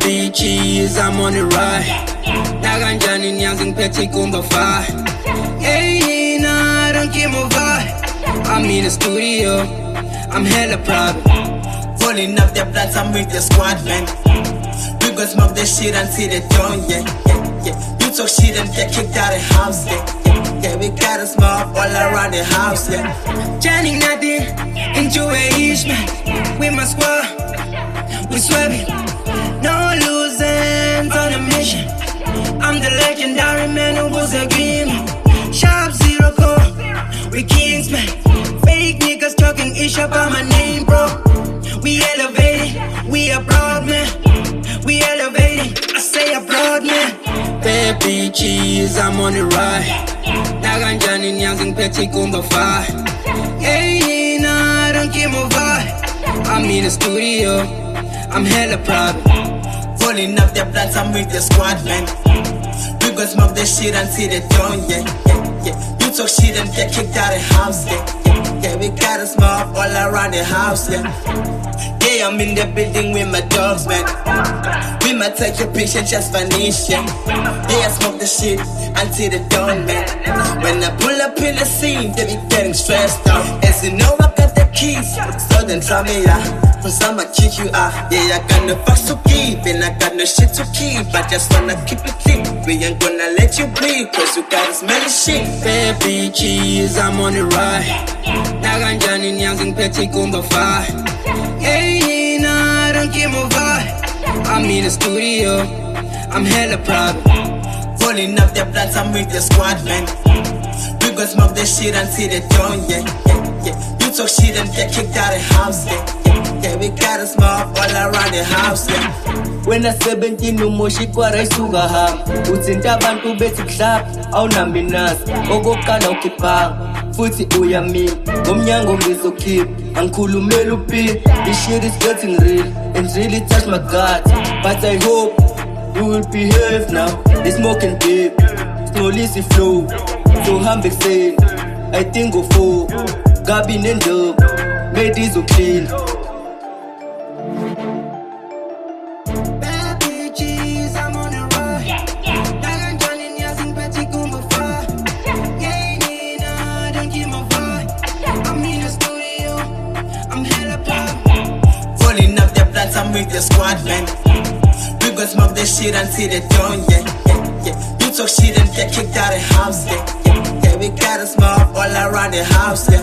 bitches, I'm on the ride. Naganjani nyanzi ngiphethe kumba fire. Hey, nah, I don't give my vibe. I'm in the studio, I'm hella private. Pulling up the blunts, I'm with the squad, man. We gon' smoke this shit until they done, yeah. You talk shit and get kicked out of the house, yeah. We got a smoke all around the house, yeah. Johnny nothing, enjoy each man. With my squad, we swerving. No losing on a mission. I'm the legendary man who was a dreamer. Sharp zero core, we Kingz, man. Fake niggas talking ish about my name, bro. We elevated, we abroad, man. We elevated, I say abroad, man. Bad bitches, I'm on the ride. Naganjani nyanzi ngiphethe kumba fire. Hey, nah, I don't give my vibe. I'm in the studio, I'm hella private. Pulling up the blunts, I'm with the squad, man. We gon' smoke this shit until they done, yeah. You talk shit and get kicked out of the house, yeah. We got a smoke all around the house, yeah. Yeah, I'm in the building with my dogs, man. We might take your picture, just vanish, yeah. Yeah, I smoke the shit until the dawn, man. When I pull up in the scene, they be getting stressed out. As you know, I got the keys, so then try me out. Cause I'ma kick you out. Yeah, I got no fucks to keep, and I got no shit to keep. I just wanna keep it clean. We ain't gonna let you bleed, cause you got as many shit. Bad bitches, I'm on the ride. Naganjani nyanzi ngiphethe kumba fire. Hey, nah, I don't give my vibe. I'm in the studio, I'm hella private. Pulling up the blunts, I'm with the squad, man. We gon' smoke this shit until they done, yeah. You talk shit and get kicked out of the house, yeah. We got a smoke all around the house, yeah. When I 17 umoshi kwara isuga ham utsinta abantu bethi kuhlapha awunaminazi okokala ukhipha futhi uyamini ngomnyango ngizokhipha angikhulumeli upi. This shit is getting real and really touch my gut, but I hope you will behave now. They smoking deep, slowly see flow, so humble say I think of four Gabi nendo made this so clean. Pulling up the blunts, I'm with the squad, man. We gon' smoke this shit until they done, yeah. You talk shit and get kicked out of the house, yeah. We got a smoke all around the house, yeah.